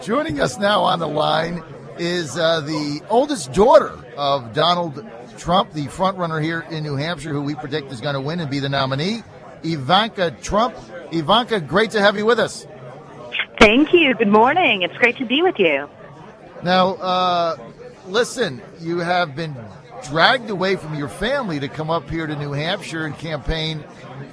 Joining us now on the line is the oldest daughter of Donald Trump, the front-runner here in New Hampshire, who we predict is going to win and be the nominee, Ivanka Trump. Ivanka, great to have you with us. Thank you. Good morning. It's great to be with you. Now, listen, you have been dragged away from your family to come up here to New Hampshire and campaign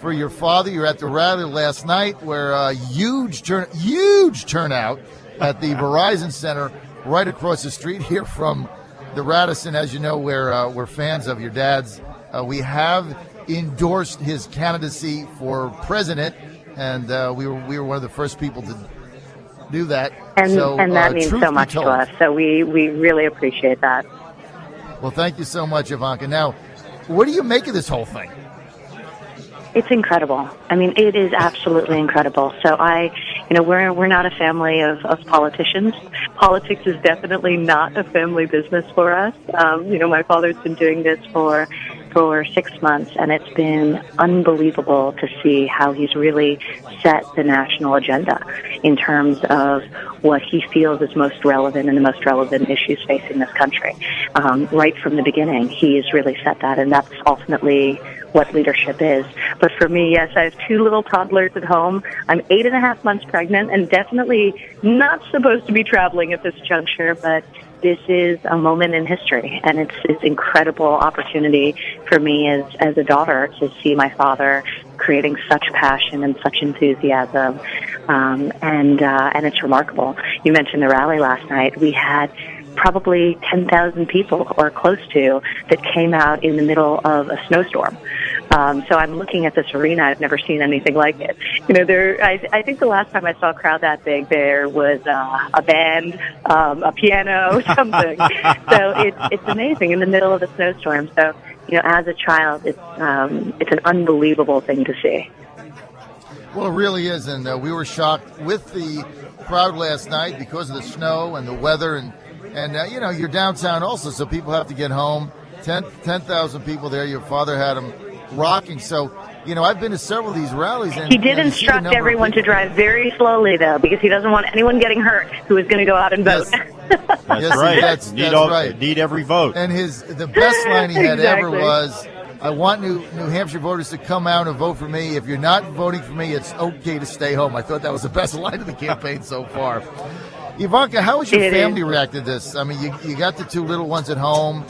for your father. You're at the rally last night where a huge turnout at the Verizon Center right across the street here from the Radisson. As you know, we're fans of your dad's. We have endorsed his candidacy for president, and we were one of the first people to do that. And that means so much to us, so we really appreciate that. Well, thank you so much, Ivanka. Now, what do you make of this whole thing? It's incredible. I mean, it is absolutely incredible. So we're not a family of politicians. Politics is definitely not a family business for us. My father's been doing this for 6 months, and it's been unbelievable to see how he's really set the national agenda in terms of what he feels is most relevant and the most relevant issues facing this country. Right from the beginning, he has really set that, and that's ultimately what leadership is. But for me, yes, I have 2 little toddlers at home. I'm 8.5 months pregnant and definitely not supposed to be traveling at this juncture, but this is a moment in history, and it's incredible opportunity for me as a daughter to see my father creating such passion and such enthusiasm, and it's remarkable. You mentioned the rally last night. We had probably 10,000 people or close to that came out in the middle of a snowstorm. So I'm looking at this arena. I've never seen anything like it. I think the last time I saw a crowd that big, there was a band, a piano, something. So it's amazing in the middle of a snowstorm. So, as a child, it's an unbelievable thing to see. Well, it really is, and we were shocked with the crowd last night because of the snow and the weather, and you're downtown also, so people have to get home. 10,000 people there. Your father had them rocking. So, I've been to several of these rallies. And he did instruct everyone to drive very slowly, though, because he doesn't want anyone getting hurt who is going to go out and vote. That's right. That's right. Need every vote. And the best line he had ever was, I want New Hampshire voters to come out and vote for me. If you're not voting for me, it's okay to stay home. I thought that was the best line of the campaign so far. Ivanka, how has your family reacted to this? I mean, you got the 2 little ones at home.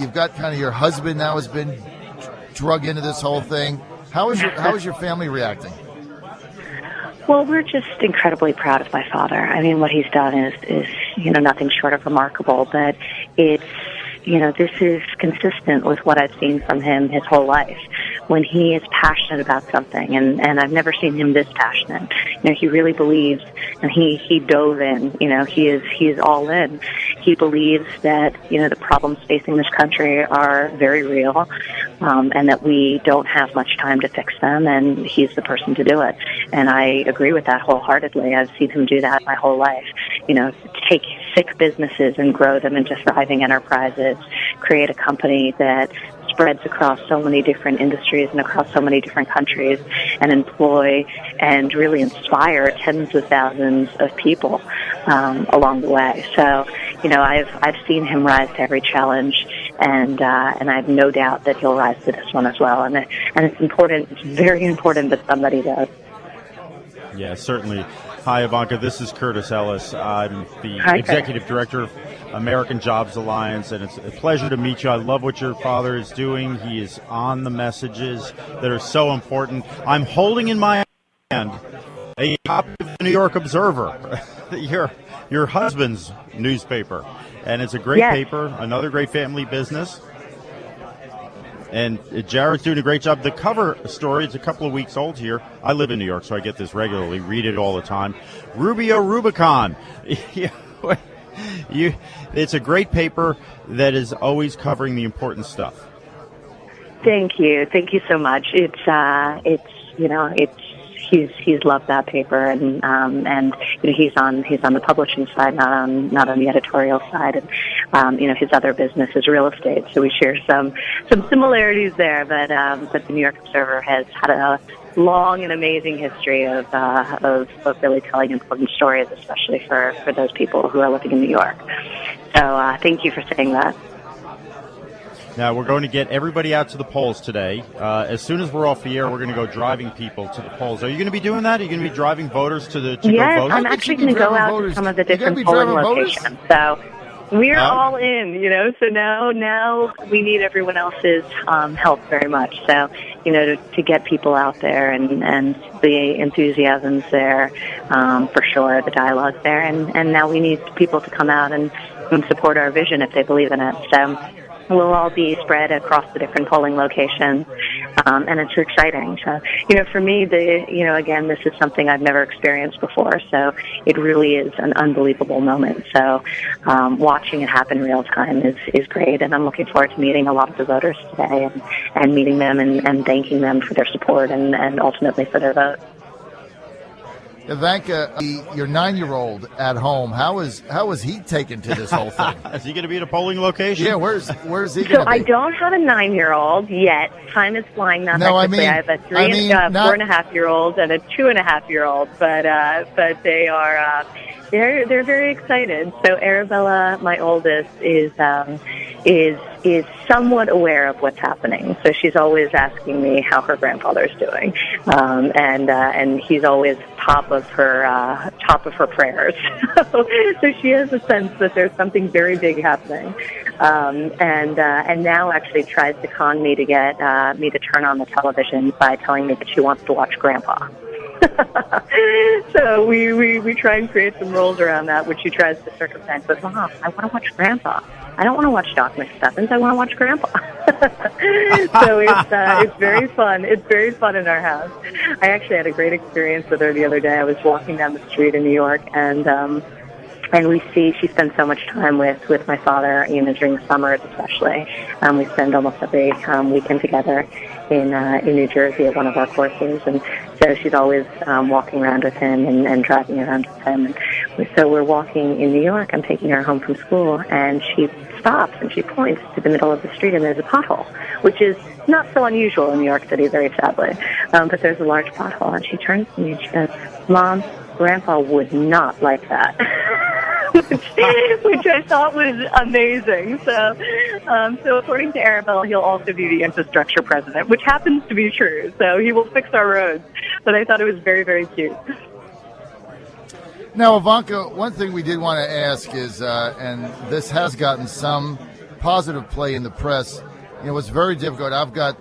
You've got kind of your husband now has been drug into this whole thing. How is your family reacting? Well, we're just incredibly proud of my father. I mean, what he's done is nothing short of remarkable, but it's, this is consistent with what I've seen from him his whole life. When he is passionate about something, and I've never seen him this passionate. He really believes, and he dove in. He is all in. He believes that the problems facing this country are very real, and that we don't have much time to fix them, and he's the person to do it. And I agree with that wholeheartedly. I've seen him do that my whole life. Take sick businesses and grow them into thriving enterprises, create a company that spreads across so many different industries and across so many different countries, and employ and really inspire tens of thousands of people along the way. So, I've seen him rise to every challenge, and I have no doubt that he'll rise to this one as well. And it's important. It's very important that somebody does. Yeah, certainly. Hi, Ivanka. This is Curtis Ellis. I'm the Executive Director of American Jobs Alliance, and it's a pleasure to meet you. I love what your father is doing. He is on the messages that are so important. I'm holding in my hand a copy of the New York Observer, your husband's newspaper, and it's a great paper, another great family business. And Jared's doing a great job. The cover story, it's a couple of weeks old here. I live in New York, so I get this regularly, read it all the time. Rubio Rubicon. It's a great paper that is always covering the important stuff. Thank you so much. It's he's loved that paper, and he's on the publishing side, not on the editorial side, and his other business is real estate, so we share some similarities there. But the New York Observer has had a long and amazing history of really telling important stories, especially for those people who are living in New York. So thank you for saying that. Now, we're going to get everybody out to the polls today. As soon as we're off the air, we're going to go driving people to the polls. Are you going to be doing that? Are you going to be driving voters to go vote? Yes, I'm actually going to go out to some of the different polling locations. So we're all in, so now we need everyone else's help very much. So, to get people out there and the enthusiasm's there, for sure, the dialogue's there. And now we need people to come out and support our vision if they believe in it. So we'll all be spread across the different polling locations, and it's exciting. So, for me, again, this is something I've never experienced before, so it really is an unbelievable moment. So, watching it happen real time is great, and I'm looking forward to meeting a lot of the voters today and meeting them and thanking them for their support and ultimately for their vote. Ivanka, your 9-year-old at home, how is he taken to this whole thing? Is he going to be at a polling location? Yeah, where's he going to be? So I don't have a 9-year-old yet. Time is flying that quickly. I have a 4.5-year-old and a 2.5-year-old, but they are they're very excited. So Arabella, my oldest, is somewhat aware of what's happening. So she's always asking me how her grandfather's doing, and he's always top of her prayers. So she has a sense that there's something very big happening, and now actually tries to con me to get me to turn on the television by telling me that she wants to watch Grandpa. So we try and create some rules around that, which she tries to circumvent. But Mom, I want to watch Grandpa. I don't want to watch Doc McStuffins. I want to watch Grandpa. So it's very fun. It's very fun in our house. I actually had a great experience with her the other day. I was walking down the street in New York, and she spends so much time with my father, during the summers especially. We spend almost every weekend together in New Jersey at one of our courses, and so she's always walking around with him and driving around with him. And so we're walking in New York. I'm taking her home from school, and she stops and she points to the middle of the street, and there's a pothole, which is not so unusual in New York City, very sadly. But there's a large pothole, and she turns to me and she goes, "Mom, Grandpa would not like that." which I thought was amazing. So according to Arabella, he'll also be the infrastructure president, which happens to be true. So he will fix our roads. But I thought it was very, very cute. Now, Ivanka, one thing we did want to ask is, and this has gotten some positive play in the press, it's very difficult. I've got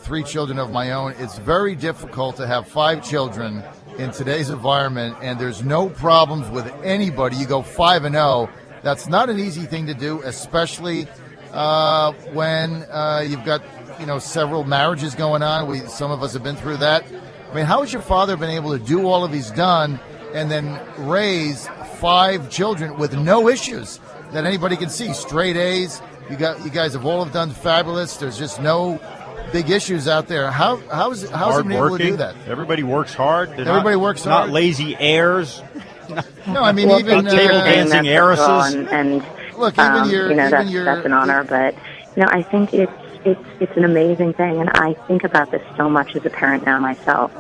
3 children of my own. It's very difficult to have 5 children in today's environment, and there's no problems with anybody. You go 5-0. That's not an easy thing to do, especially when you've got several marriages going on. Some of us have been through that. I mean, how has your father been able to do all of he's done and then raise 5 children with no issues that anybody can see? Straight A's. You guys have all done fabulous. There's just no big issues out there. How's it been able to do that? Everybody works hard. Everybody works hard. Not lazy heirs. No, I mean, even table dancing heiresses. And look, that's an honor. But I think it's an amazing thing, and I think about this so much as a parent now myself.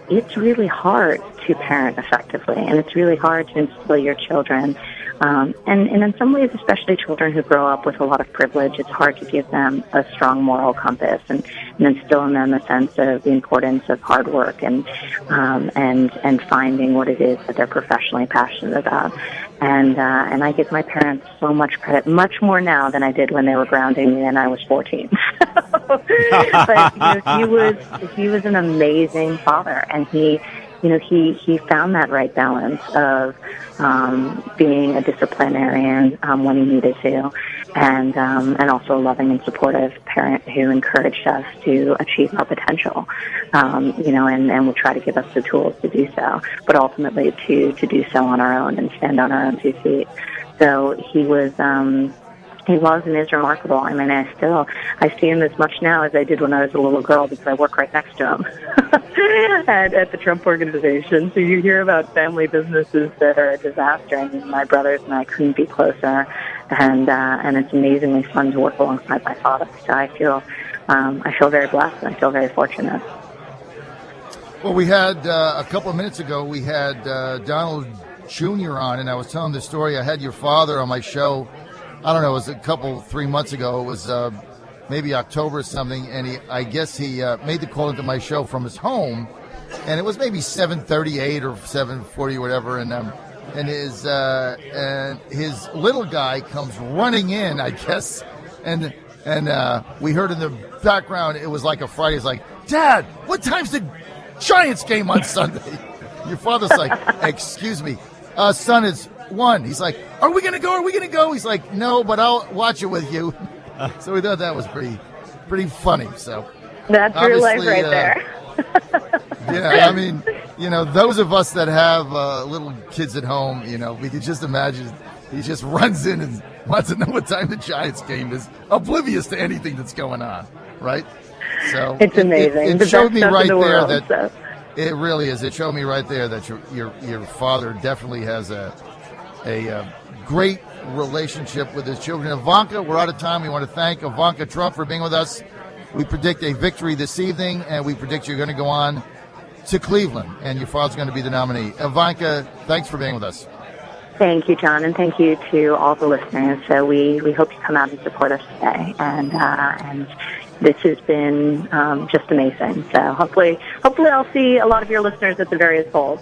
It's really hard to parent effectively, and it's really hard to instill your children. And in some ways, especially children who grow up with a lot of privilege, it's hard to give them a strong moral compass and instill in them a sense of the importance of hard work and finding what it is that they're professionally passionate about. And I give my parents so much credit, much more now than I did when they were grounding me and I was 14. But he was an amazing father, and he found that right balance of being a disciplinarian when he needed to, and also a loving and supportive parent who encouraged us to achieve our potential, and would try to give us the tools to do so, but ultimately to do so on our own and stand on our own 2 feet. So he was He was and is remarkable. I mean, I see him as much now as I did when I was a little girl because I work right next to him at the Trump Organization. So you hear about family businesses that are a disaster. I mean, my brothers and I couldn't be closer, and it's amazingly fun to work alongside my father. So I feel very blessed and I feel very fortunate. Well, we had a couple of minutes ago, we had Donald Jr. on, and I was telling the story. I had your father on my show. I don't know, it was 3 months ago. It was maybe October or something, and I guess he made the call into my show from his home, and it was maybe 7:38 or 7:40 or whatever, and his little guy comes running in, I guess, and we heard in the background it was like a Friday. It's like, Dad, what time's the Giants game on Sunday? Your father's like, excuse me, son, it's 1. He's like, are we going to go? Are we going to go? He's like, no, but I'll watch it with you. So we thought that was pretty funny. So that's real life right there. Yeah, I mean, those of us that have little kids at home, we could just imagine he just runs in and wants to know what time the Giants game is, oblivious to anything that's going on, right? So it's amazing. It showed me right there that so. It really is. It showed me right there that your father definitely has a great relationship with his children. Ivanka, we're out of time. We want to thank Ivanka Trump for being with us. We predict a victory this evening, and we predict you're going to go on to Cleveland, and your father's going to be the nominee. Ivanka, thanks for being with us. Thank you, John, and thank you to all the listeners. So we hope you come out and support us today, and this has been just amazing. So hopefully I'll see a lot of your listeners at the various polls.